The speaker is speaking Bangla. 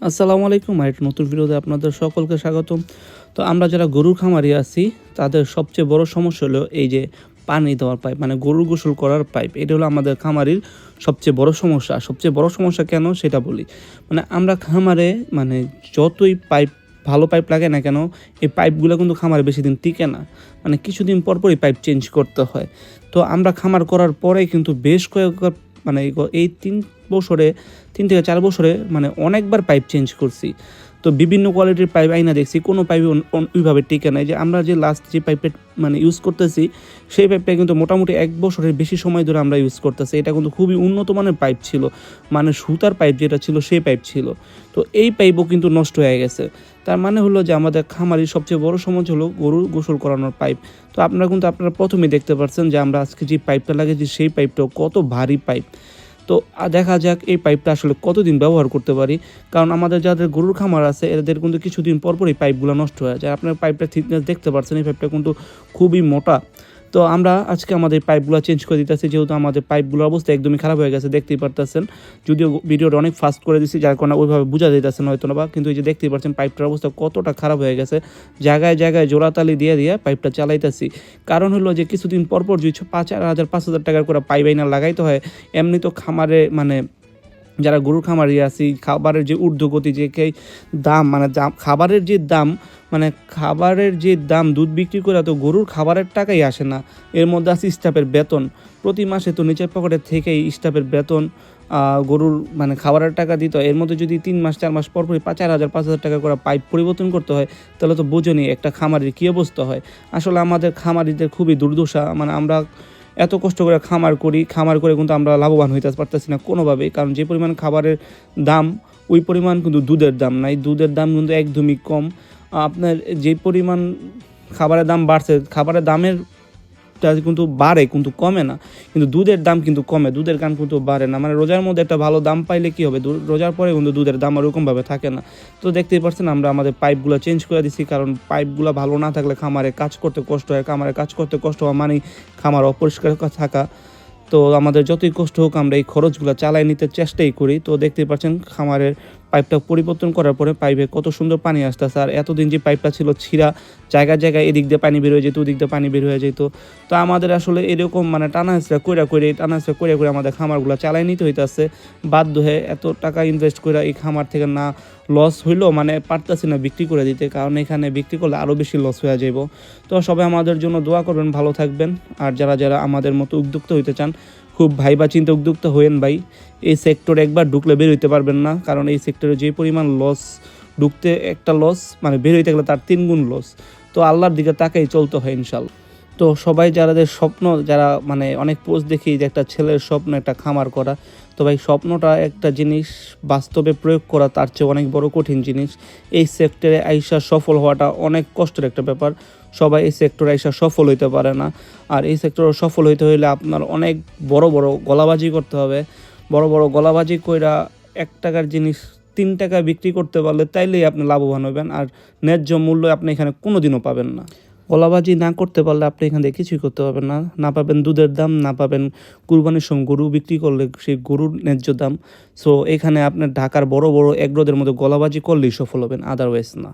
আসসালামু আলাইকুম। আর একটা নতুন ভিডিওতে আপনাদের সকলকে স্বাগতম। তো আমরা যারা গরুর খামারি আছি তাদের সবচেয়ে বড় সমস্যা হলো এই যে পানি দেওয়ার পাইপ, মানে গরুর গোসল করার পাইপ। এটা হলো আমাদের খামারির সবচেয়ে বড় সমস্যা। সবচেয়ে বড় সমস্যা কেন সেটা বলি। মানে আমরা খামারে মানে যতই ভালো পাইপ লাগে না কেন, এই পাইপগুলো কিন্তু খামারে বেশি দিন টিকে না। মানে কিছুদিন পর পরই পাইপ চেঞ্জ করতে হয়। তো আমরা খামার করার পরেই কিন্তু বেশ কয়েকবার মানে এই 3 থেকে 4 বছরে মানে অনেকবার পাইপ চেঞ্জ করছি। তো বিভিন্ন কোয়ালিটির পাইপ আইনা দেখছি, কোনো পাইপ ওইভাবে টিকে নাই। যে আমরা যে লাস্ট যে পাইপটা মানে ইউজ করতেছি, সেই পাইপটা কিন্তু মোটামুটি 1 বছরের বেশি সময় ধরে আমরা ইউজ করতেছি। এটা কিন্তু খুবই উন্নত মানের পাইপ ছিল, মানে সুতার পাইপ যেটা ছিল সেই পাইপ ছিল। তো এই পাইপও কিন্তু নষ্ট হয়ে গেছে। তার মানে হলো যে আমাদের খামারির সবচেয়ে বড় সমস্যা হলো গরুর গোসল করানোর পাইপ। তো আপনারা প্রথমেই দেখতে পাচ্ছেন যে আমরা আজকে যে পাইপটা লাগিয়েছি সেই পাইপটাও কত ভারী পাইপ। তো দেখা যাক এই পাইপটা আসলে কতদিন ব্যবহার করতে পারি। কারণ আমাদের যাদের গরুর খামার আছে এদের কিন্তু কিছুদিন পর পরই পাইপগুলো নষ্ট হয়ে যায়। আপনার পাইপটা থিকনেস দেখতে পাচ্ছেন, এই পাইপটা কিন্তু খুবই মোটা। তো আমরা আজকে আমাদের পাইপগুলো চেঞ্জ করে দিতেছি, যেহেতু আমাদের পাইপগুলোর অবস্থা একদমই খারাপ হয়ে গেছে, দেখতেই পারতেছেন। যদিও ভিডিওটা অনেক ফাস্ট করে দিচ্ছি, যার কারণে ওইভাবে বোঝা যাইতেছে না হয়তো না, কিন্তু এই যে দেখতেই পাচ্ছেন পাইপটার অবস্থা কতটা খারাপ হয়ে গেছে। জায়গায় জায়গায় জোড়াতালি দিয়ে পাইপটা চালাইতেছি। কারণ হলো যে কিছুদিন পর পর যদি 5,000 টাকার করে পাইপ আইনা লাগাইতে হয়। এমনি তো খামারে মানে যারা গরুর খামারি আছি, খাবারের যে ঊর্ধ্বগতি যে দাম, মানে খাবারের যে দাম দুধ বিক্রি করে তো গরুর খাবারের টাকাই আসে না। এর মধ্যে আছে স্টাফের বেতন। প্রতি মাসে তো নিচের পকেটের থেকেই স্টাফের বেতন, গরুর মানে খাবারের টাকা দিতে হয়। এর মধ্যে যদি 3 মাস 4 মাস পর পরই 4,000 টাকা করে পাইপ পরিবর্তন করতে হয়, তাহলে তো বোঝেনি একটা খামারির কী অবস্থা হয়। আসলে আমাদের খামারিদের খুবই দুর্দশা। মানে আমরা এত কষ্ট করে খামার করে কিন্তু আমরা লাভবান হইতে পারতেছি না কোনোভাবেই। কারণ যে পরিমাণ খাবারের দাম, ওই পরিমাণ কিন্তু দুধের দাম নাই। দুধের দাম কিন্তু একদমই কম। আপনার যে পরিমাণ খাবারের দাম বাড়ছে, খাবারের দামের কিন্তু বাড়ে, কিন্তু কমে না। কিন্তু দুধের দাম কিন্তু কমে, দুধের দাম কিন্তু বাড়ে না। মানে রোজার মধ্যে একটা ভালো দাম পাইলে কী হবে, রোজার পরে কিন্তু দুধের দাম ওরকমভাবে থাকে না। তো দেখতেই পাচ্ছেন আমরা আমাদের পাইপগুলো চেঞ্জ করে দিচ্ছি, কারণ পাইপগুলো ভালো না থাকলে খামারে কাজ করতে কষ্ট হয়। খামারে কাজ করতে কষ্ট হওয়া মানেই খামার অপরিষ্কার থাকা। তো আমাদের যতই কষ্ট হোক আমরা এই খরচগুলো চালাই নিতে চেষ্টাই করি। তো দেখতেই পাচ্ছেন খামারের পাইপটা পরিবর্তন করার পরে পাইপে কত সুন্দর পানি আসতেছে। আর এতদিন যে পাইপটা ছিল ছিঁড়া, জায়গায় জায়গায় এদিক দিয়ে পানি বের হয়ে যেত, ওদিক দিয়ে পানি বের হয়ে যেত। তো আমাদের আসলে এরকম মানে টানা হেঁচড়া করে আমাদের খামারগুলো চালাই নিতে হইতেছে বাধ্য হয়ে। এত টাকা ইনভেস্ট করে এই খামার থেকে না লস হইলেও মানে পারতেছি না বিক্রি করে দিতে, কারণ এখানে বিক্রি করলে আরও বেশি লস হয়ে যাব। তো সবাই আমাদের জন্য দোয়া করবেন, ভালো থাকবেন। আর যারা যারা আমাদের মতো উদ্যোক্তা হইতে চান, খুব ভাইবা চিন্তা উদ্যোক্তা হইেন ভাই। এই সেক্টরে একবার ঢুকলে বের হইতে পারবেন না, কারণ এই সেক্টরে যে পরিমাণ লস, ঢুকতে একটা লস, মানে বের হইতে গেলে তার 3 গুণ লস। তো আল্লাহর দিকে তাকাই চলতে হয় ইনশাল্লাহ। তো সবাই যাদের স্বপ্ন, যারা মানে অনেক পোস্ট দেখি যে একটা ছেলের স্বপ্ন একটা খামার করা, তো ভাই স্বপ্নটা একটা জিনিস, বাস্তবে প্রয়োগ করা তার চেয়ে অনেক বড় কঠিন জিনিস। এই সেক্টরে আইসা সফল হওয়াটা অনেক কষ্টের একটা ব্যাপার। সবাই এই সেক্টরে আইসা সফল হইতে পারে না। আর এই সেক্টরে সফল হইতে হইলে আপনার অনেক বড় বড় গলাবাজি করতে হবে। বড় বড় গলাবাজি কইরা 1 টাকার জিনিস 3 টাকা বিক্রি করতে পারলে তাইলেই আপনি লাভবান হবেন। আর ন্যায্য মূল্য আপনি এখানে কোনো দিনও পাবেন না। গলাবাজি না করতে পারলে আপনি এখান থেকে কিছুই করতে পারবেন না। না পাবেন দুধের দাম, না পাবেন কুরবানির সময় গরু বিক্রি করলে সেই গরুর ন্যায্য দাম। সো এখানে আপনার ঢাকার বড় বড় এগ্রোদের মধ্যে গলাবাজি করলেই সফল হবেন, আদারওয়াইজ না।